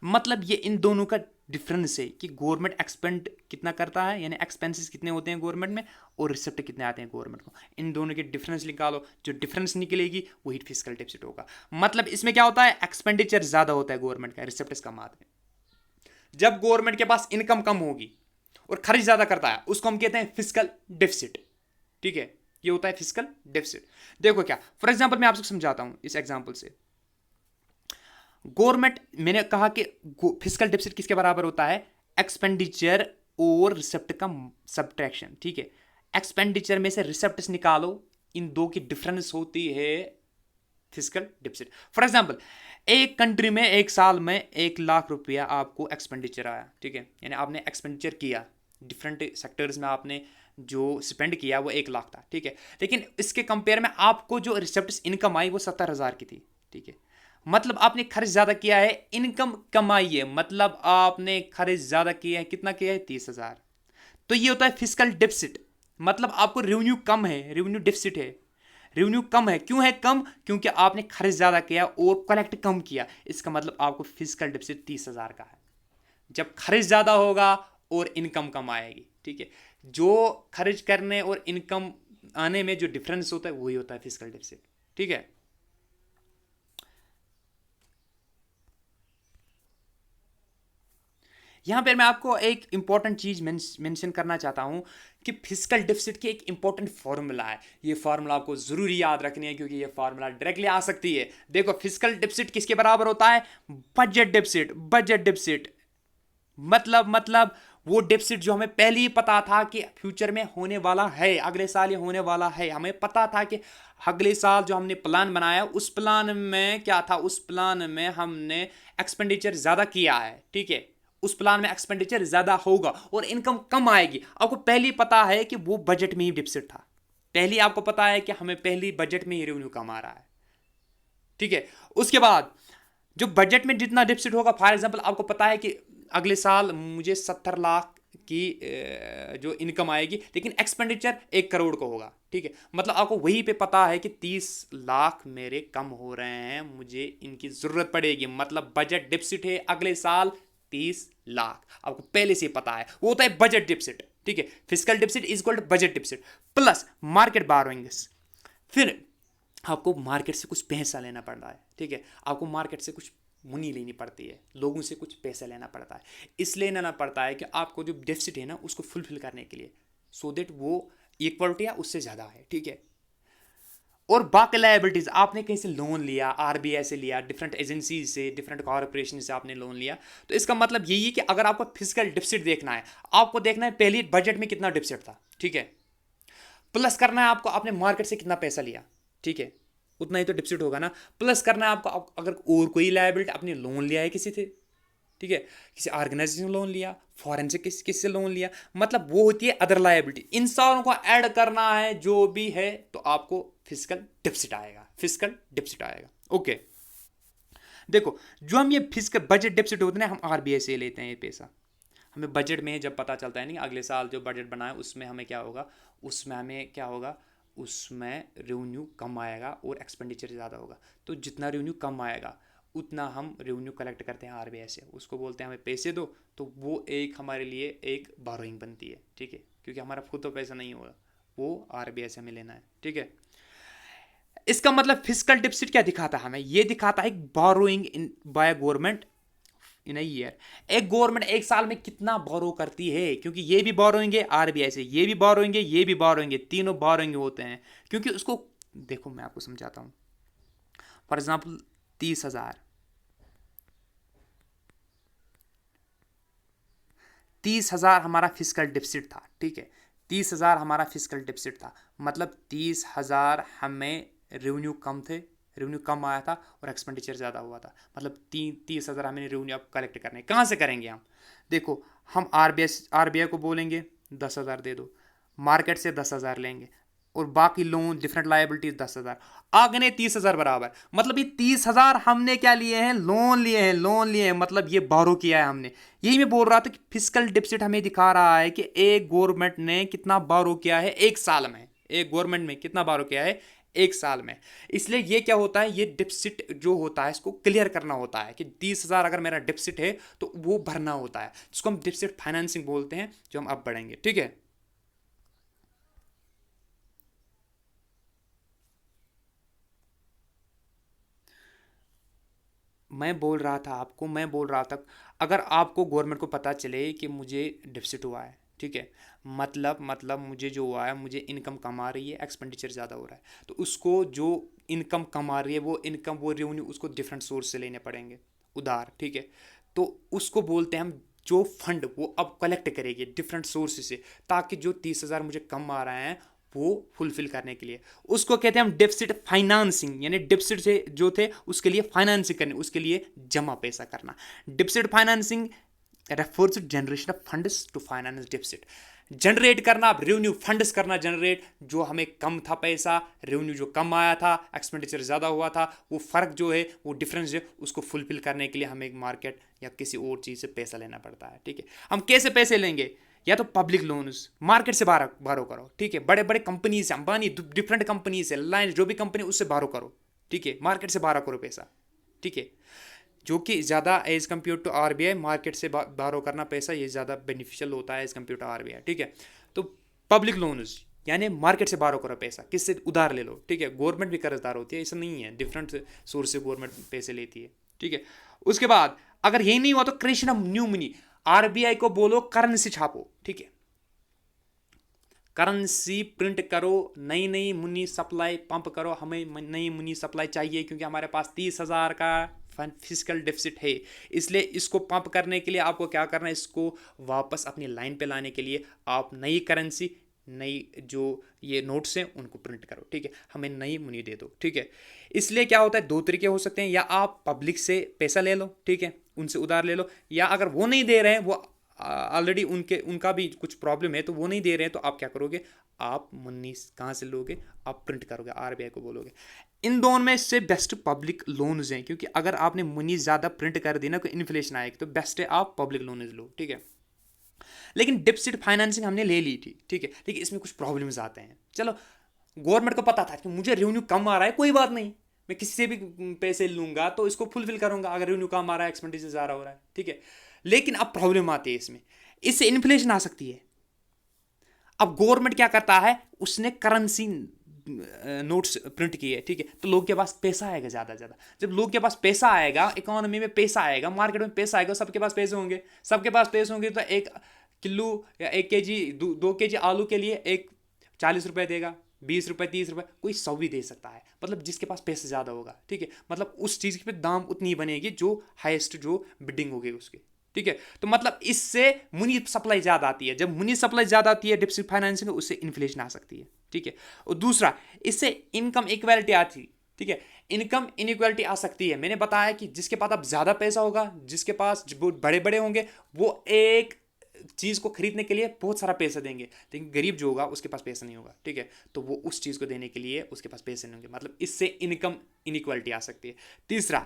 मतलब ये इन दोनों का डिफरेंस है कि गवर्नमेंट एक्सपेंड कितना करता है, यानी एक्सपेंसेस कितने होते हैं गवर्नमेंट में, और रिसिप्ट कितने आते हैं गवर्नमेंट को। इन दोनों के डिफरेंस निकालो, जो डिफरेंस निकलेगी वही फिजिकल डेफिसिट होगा। मतलब इसमें क्या होता है, एक्सपेंडिचर ज्यादा होता है गवर्नमेंट का, रिसिप्ट कम आते हैं। जब गवर्नमेंट के पास इनकम कम होगी और खर्च ज्यादा करता है, उसको हम कहते हैं फिजिकल डेफिसिट, ठीक है। ये होता है फिजिकल डेफिसिट। देखो क्या, फॉर एग्जांपल मैं आपको समझाता हूं इस एग्जांपल से। गवर्नमेंट, मैंने कहा कि फिजिकल डेफिसिट किसके बराबर होता है, एक्सपेंडिचर और रिसेप्ट का सब्ट्रैक्शन, ठीक है। एक्सपेंडिचर में से रिसेप्ट्स निकालो, इन दो की डिफरेंस होती है फिजिकल डेफिसिट। फॉर एग्जांपल, एक कंट्री में एक साल में 1 लाख रुपया आपको एक्सपेंडिचर आया, ठीक है, यानी आपने एक्सपेंडिचर किया, डिफरेंट सेक्टर्स में आपने जो स्पेंड किया वो 1 लाख था, ठीक है। लेकिन इसके कंपेयर में आपको जो रिसिप्ट इनकम आई वो 70,000 की थी, ठीक है। मतलब आपने खर्च ज़्यादा किया है, इनकम कमाई है, मतलब आपने खर्च ज़्यादा किया है, कितना किया है, 30,000। तो ये होता है फिस्कल डिफिसिट, मतलब आपको रेवेन्यू कम है, रेवेन्यू डिफिसिट है, रेवेन्यू कम है। क्यों है कम? क्योंकि आपने खर्च ज़्यादा किया और कलेक्ट कम किया, इसका मतलब आपको फिस्कल डिफिसिट 30,000 का है। जब खर्च ज़्यादा होगा और इनकम कम आएगी, ठीक है। जो खर्च करने और इनकम आने में जो डिफरेंस होता है वही होता है फिस्कल डिफिसिट, ठीक है। यहाँ पर मैं आपको एक इंपॉर्टेंट चीज़ मेंशन करना चाहता हूँ कि फिस्कल डिफिसिट की एक इंपॉर्टेंट फार्मूला है। ये फार्मूला आपको ज़रूरी याद रखनी है क्योंकि ये फार्मूला डायरेक्टली आ सकती है। देखो, फिस्कल डिफिसिट किसके बराबर होता है? Budget deficit. बजट डिफिसिट मतलब वो डिफिसिट जो हमें पहले ही पता था कि फ्यूचर में होने वाला है, अगले साल ये होने वाला है। हमें पता था कि अगले साल जो हमने प्लान बनाया उस प्लान में क्या था, उस प्लान में हमने एक्सपेंडिचर ज़्यादा किया है, ठीक है। उस प्लान में एक्सपेंडिचर ज़्यादा होगा और इनकम कम आएगी। आपको पहले ही पता है कि वो बजट में ही डिफिसिट था, पहले ही आपको पता है कि हमें पहले बजट में ही रेवेन्यू कम आ रहा है, ठीक है। उसके बाद जो बजट में जितना डिफिसिट होगा, फॉर एग्जांपल आपको पता है कि अगले साल मुझे 70 लाख की जो इनकम आएगी, लेकिन एक्सपेंडिचर 1 करोड़ का होगा, ठीक है। मतलब आपको वहीं पे पता है कि 30 लाख मेरे कम हो रहे हैं, मुझे इनकी ज़रूरत पड़ेगी, मतलब बजट डिफिसिट है अगले साल 30 लाख। आपको पहले से पता है, वो होता है बजट डिफिसिट, ठीक है। Fiscal deficit is equal to budget deficit plus market borrowings. फिर आपको मार्केट से कुछ पैसा लेना पड़ रहा है, ठीक है। आपको मार्केट से कुछ मनी लेनी पड़ती है, लोगों से कुछ पैसा लेना पड़ता है। इसलिए लेना पड़ता है कि आपको जो डेफिसिट है ना उसको फुलफिल करने के लिए, सो दैट वो इक्वल टू या उससे ज़्यादा है, ठीक है। और बाकी लायबिलिटीज, आपने कहीं से लोन लिया, आरबीआई से लिया, डिफरेंट एजेंसी से, डिफरेंट कॉर्पोरेशन से आपने लोन लिया, तो इसका मतलब यही है कि अगर आपको फिजिकल डिफिसिट देखना है, आपको देखना है पहले बजट में कितना डिफिसिट था, ठीक है। प्लस करना है आपको आपने मार्केट से कितना पैसा लिया, ठीक है, उतना ही तो डिफिसिट होगा ना। प्लस करना है आपको अगर और कोई लायबिलिटी आपने लोन लिया है किसी से, ठीक है, किसी ऑर्गेनाइजेशन लोन लिया, फॉरेन से किसी से लोन लिया, मतलब वो होती है अदर लायबिलिटी। इन सारों को ऐड करना है जो भी है, तो आपको फिजिकल डिफिसिट आएगा, फिजिकल डिफिसिट आएगा, ओके। देखो, जो हम ये फिजिकल बजट डिफिसिट होते हैं हम आरबीआई से लेते हैं ये पैसा, हमें बजट में जब पता चलता है नहीं अगले साल जो बजट बनाए उसमें हमें क्या होगा, उसमें हमें क्या होगा, उसमें रेवेन्यू कम आएगा और एक्सपेंडिचर ज़्यादा होगा। तो जितना रेवेन्यू कम आएगा उतना हम रेवेन्यू कलेक्ट करते हैं आरबीआई से, उसको बोलते हैं हमें पैसे दो, तो वो एक हमारे लिए एक बारोइंग बनती है, ठीक है, क्योंकि हमारा खुद तो पैसा नहीं होगा, वो आरबीआई से हमें लेना है, ठीक है। इसका मतलब फिजिकल डिफिसिट क्या दिखाता है हमें, ये दिखाता है burrowing in by government in a year. एक गवर्नमेंट एक साल में कितना बोरो करती है, क्योंकि ये भी बोरोएंगे आरबीआई से, ये भी बोरोएंगे, ये भी बोरोएंगे, तीनों बोरोएंगे होते हैं, क्योंकि उसको देखो मैं आपको समझाता हूं। फॉर एग्जाम्पल 30,000, 30,000 हमारा फिजिकल डिफिसिट था, ठीक है। 30,000 हमारा फिजिकल डिफिसिट था, मतलब 30,000 हमें रेवेन्यू कम थे, रेवेन्यू कम आया था और एक्सपेंडिचर ज़्यादा हुआ था, मतलब 30,000 हमें रेवेन्यू अब कलेक्ट करने, कहाँ से करेंगे हम? देखो, हम आरबीआई को बोलेंगे 10,000 दे दो, मार्केट से 10,000 लेंगे और बाकी लोन डिफरेंट लाइबिलिटीज 10,000, आगने 30,000 बराबर। मतलब ये 30,000 हमने क्या लिए हैं, लोन लिए हैं, लोन लिए हैं, मतलब ये बोरो किया है हमने। यही मैं बोल रहा था कि फिजिकल डिफिसिट हमें दिखा रहा है कि एक गवर्नमेंट ने कितना बोरो किया है एक साल में, एक गवर्नमेंट में कितना बोरो किया है एक साल में। इसलिए ये क्या होता है, ये डिफिसिट जो होता है इसको क्लियर करना होता है कि 30,000 अगर मेरा डिफिसिट है तो वो भरना होता है, जिसको हम डिफिसिट फाइनेंसिंग बोलते हैं, जो हम अब बढ़ेंगे, ठीक है। मैं बोल रहा था अगर आपको गवर्नमेंट को पता चले कि मुझे डिफिसिट हुआ है, ठीक है, मतलब मुझे जो हुआ है, मुझे इनकम कम आ रही है, एक्सपेंडिचर ज़्यादा हो रहा है, तो उसको जो इनकम कम आ रही है वो इनकम वो रेवेन्यू उसको डिफरेंट सोर्स से लेने पड़ेंगे, उधार, ठीक है। तो उसको बोलते हैं हम जो फंड वो अब कलेक्ट करेगी डिफरेंट सोर्स से, ताकि जो 30,000 मुझे कम आ रहे हैं वो फुलफिल करने के लिए, उसको कहते हैं हम डेफिसिट फाइनेंसिंग, यानी डेफिसिट से जो थे उसके लिए फाइनेंसिंग करनी, उसके लिए जमा पैसा करना। Deficit financing refers to generation of funds to finance deficit. Generate करना, आप रेवेन्यू फंड्स करना जनरेट, जो हमें कम था पैसा, रेवेन्यू जो कम आया था, एक्सपेंडिचर ज़्यादा हुआ था, वो फ़र्क जो है, वो डिफरेंस जो है, उसको फुलफिल करने के लिए हमें एक मार्केट या किसी और चीज़ से पैसा लेना पड़ता है। ठीक है, हम कैसे पैसे लेंगे? या तो पब्लिक लोन्स, मार्केट से बारो करो। ठीक है, बड़े बड़े कंपनी से, अंबानी, डिफरेंट कंपनी से, रिलायंस, जो भी कंपनी, उससे बारो करो। ठीक है, मार्केट से बारो करो पैसा। ठीक है, जो कि ज़्यादा as compare to RBI, market से बारो करना पैसा, ये ज़्यादा बेनिफिशियल होता है एज कम्पेयर टू आरबीआई। ठीक है, तो पब्लिक लोन्स यानी मार्केट से बारो करो पैसा, किससे? उधार ले लो। ठीक है, गवर्नमेंट भी कर्जदार होती है, ऐसा नहीं है, डिफरेंट सोर्स से गवर्नमेंट पैसे लेती है। ठीक है, उसके बाद अगर यही नहीं हुआ तो creation of new money, RBI को बोलो करेंसी छापो। ठीक है, करेंसी प्रिंट करो, नई नई मनी सप्लाई पंप करो, हमें नई मनी सप्लाई चाहिए क्योंकि हमारे पास 30,000 का फिजिकल डेफिसिट है। इसलिए इसको पंप करने के लिए आपको क्या करना है? इसको वापस अपनी लाइन पे लाने के लिए आप नई करेंसी, नई जो ये नोट्स हैं उनको प्रिंट करो। ठीक है, हमें नई मनी दे दो। ठीक है, इसलिए क्या होता है, दो तरीके हो सकते हैं, या आप पब्लिक से पैसा ले लो, ठीक है, उनसे उधार ले लो, या अगर वो नहीं दे रहे हैं, वो ऑलरेडी उनका भी कुछ प्रॉब्लम है तो वो नहीं दे रहे हैं, तो आप क्या करोगे? आप मनी कहाँ से लोगे? आप प्रिंट करोगे, आरबीआई को बोलोगे। इन दोनों में से बेस्ट पब्लिक लोन्स हैं, क्योंकि अगर आपने मनी ज़्यादा प्रिंट कर दी ना, कोई इन्फ्लेशन आएगी, तो बेस्ट है आप पब्लिक लोन्स लो। ठीक है, लेकिन डिपसिट फाइनेंसिंग हमने ले ली थी। ठीक है, लेकिन इसमें कुछ प्रॉब्लम्स आते हैं। चलो, गवर्नमेंट को पता था कि मुझे रेवेन्यू कम आ रहा है, कोई बात नहीं, मैं किसी से भी पैसे लूंगा तो इसको फुलफिल करूंगा, अगर रेवेन्यू कम आ रहा है, एक्सपेंडिचर ज़्यादा हो रहा है। ठीक है, लेकिन अब प्रॉब्लम आती है इसमें, इससे इन्फ्लेशन आ सकती है। अब गवर्नमेंट क्या करता है, उसने करेंसी नोट्स प्रिंट किए। ठीक है, तो लोग के पास पैसा आएगा ज़्यादा ज़्यादा। जब लोग के पास पैसा आएगा, इकोनॉमी में पैसा आएगा, मार्केट में पैसा आएगा, सबके पास पैसे होंगे, सबके पास पैसे होंगे, तो 1 किलो या 1 kg, 2 kg आलू के लिए एक 40 रुपये देगा, 20 रुपये, 30 रुपये, कोई 100 भी दे सकता है, मतलब जिसके पास पैसे ज़्यादा होगा। ठीक है, मतलब उस चीज़ पे दाम उतनी बनेगी जो हाईएस्ट जो बिडिंग होगी उसकी। ठीक है, तो मतलब इससे मनी सप्लाई ज़्यादा आती है, जब मनी सप्लाई ज़्यादा आती है डिपसिट फाइनेंसिंग, उससे इन्फ्लेशन आ सकती है। ठीक है, और दूसरा, इससे इनकम इक्वालिटी आती है। ठीक है, इनकम इनइक्वालिटी आ सकती है। मैंने बताया कि जिसके पास अब ज़्यादा पैसा होगा, जिसके पास बड़े बड़े होंगे, वो एक चीज़ को खरीदने के लिए बहुत सारा पैसा देंगे, लेकिन गरीब जो होगा उसके पास पैसा नहीं होगा। ठीक है, तो वो उस चीज़ को देने के लिए उसके पास पैसे नहीं होंगे, मतलब इससे इनकम इनइक्वालिटी आ सकती है। तीसरा,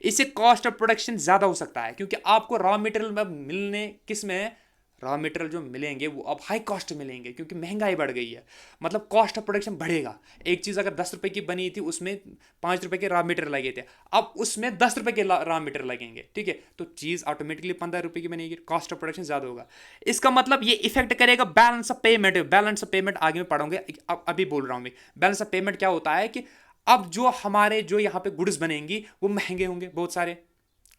इससे कॉस्ट ऑफ प्रोडक्शन ज़्यादा हो सकता है, क्योंकि आपको रॉ मटेरियल में मिलने किस में, रॉ मटेरियल जो मिलेंगे वो अब हाई कॉस्ट मिलेंगे, क्योंकि महंगाई बढ़ गई है, मतलब कॉस्ट ऑफ प्रोडक्शन बढ़ेगा। एक चीज़ अगर 10 रुपये की बनी थी, उसमें 5 रुपये के रॉ मटेरियल लगे थे, अब उसमें 10 रुपये के रॉ मटेरियल लगेंगे। ठीक है, तो चीज़ ऑटोमेटिकली 15 रुपये की बनेगी, कॉस्ट ऑफ प्रोडक्शन ज़्यादा होगा। इसका मतलब ये इफेक्ट करेगा balance of payment. Balance of payment आगे में पढ़ोगे, अभी बोल रहा हूँ मैं। बैलेंस ऑफ पेमेंट क्या होता है कि अब जो हमारे जो यहाँ पे गुड्स बनेंगी वो महंगे होंगे, बहुत सारे,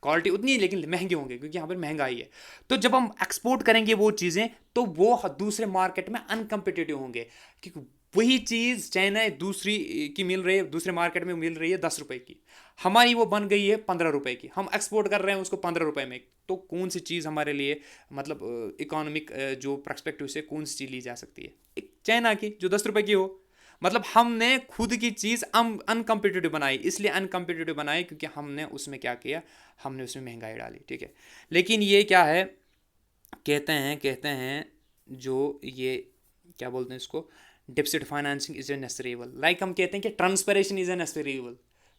क्वालिटी उतनी है लेकिन महंगे होंगे, क्योंकि यहाँ पर महंगाई है। तो जब हम एक्सपोर्ट करेंगे वो चीज़ें, तो वो दूसरे मार्केट में अनकम्पिटिटिव होंगे, क्योंकि वही चीज़ चाइना दूसरी की मिल रही है, दूसरे मार्केट में मिल रही है 10 रुपये की, हमारी वो बन गई है 15 रुपये की, हम एक्सपोर्ट कर रहे हैं उसको 15 रुपये में। तो कौन सी चीज़ हमारे लिए, मतलब इकोनॉमिक जो पर्सपेक्टिव से कौन सी चीज़ ली जा सकती है? एक चाइना की जो 10 रुपये की हो, मतलब हमने खुद की चीज़ अनकम्पिटिटिव बनाई, इसलिए अनकम्पिटिटिव बनाई क्योंकि हमने उसमें क्या किया, हमने उसमें महंगाई डाली। ठीक है, लेकिन ये क्या है, कहते हैं जो ये क्या बोलते हैं इसको, deficit financing is a necessary, like हम कहते हैं कि transpiration is a necessary.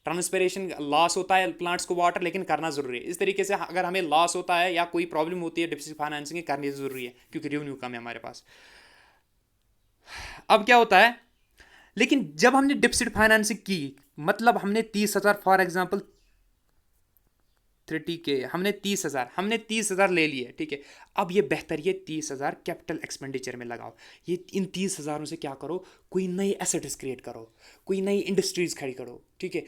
Transpiration loss होता है प्लांट्स को वाटर, लेकिन करना ज़रूरी है। इस तरीके से अगर हमें लॉस होता है या कोई प्रॉब्लम होती है, डिपसिट फाइनेंसिंग करनी ज़रूरी है, क्योंकि रेवेन्यू कम है हमारे पास। अब क्या होता है, लेकिन जब हमने डिपसिट फाइनेंसिंग की, मतलब हमने 30,000 फॉर एग्जांपल 30K, हमने 30,000 ले लिए। ठीक है, अब ये बेहतर, ये 30,000 कैपिटल एक्सपेंडिचर में लगाओ। ये इन 30,000 से क्या करो, कोई नई एसेट्स क्रिएट करो, कोई नई इंडस्ट्रीज खड़ी करो। ठीक है,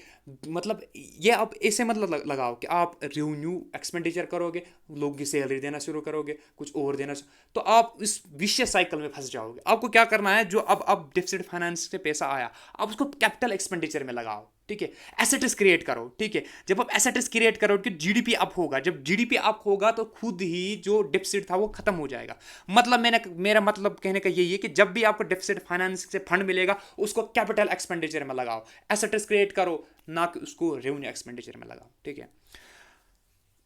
मतलब ये आप ऐसे मतलब लगाओ कि आप रेवेन्यू एक्सपेंडिचर करोगे, लोगों की सैलरी देना शुरू करोगे, कुछ और देना तो आप इस विशियस साइकिल में फंस जाओगे। आपको क्या करना है, जो अब डिफिसिट फाइनेंस से पैसा आया, आप उसको कैपिटल एक्सपेंडिचर में लगाओ। ठीक है, एसेट्स क्रिएट करो। ठीक है, जब आप एसेट्स क्रिएट करो कि जीडीपी अप होगा, जब जीडीपी अप होगा तो खुद ही जो डिफिसिट था वो खत्म हो जाएगा। मतलब मेरा मतलब कहने का यही है कि जब भी आपको डिफिसिट फाइनेंस से फंड मिलेगा, उसको कैपिटल एक्सपेंडिचर में लगाओ, एसेट्स क्रिएट करो, ना कि उसको रेवेन्यू एक्सपेंडिचर में लगाओ। ठीक है,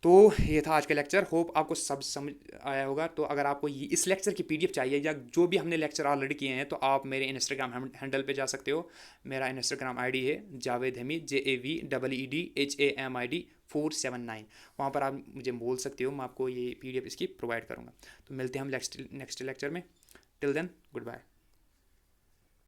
तो ये था आज का लेक्चर। होप आपको सब समझ आया होगा। तो अगर आपको इस लेक्चर की पीडीएफ चाहिए या जो भी हमने लेक्चर ऑलरेडी किए हैं, तो आप मेरे इंस्टाग्राम हैंडल पे जा सकते हो। मेरा इंस्टाग्राम आईडी है जावेद हमीद, JAVEDHAMID 479। वहाँ पर आप मुझे बोल सकते हो, मैं आपको ये पीडीएफ इसकी प्रोवाइड करूँगा। तो मिलते हैं हम नेक्स्ट लेक्चर में। Till then, good bye.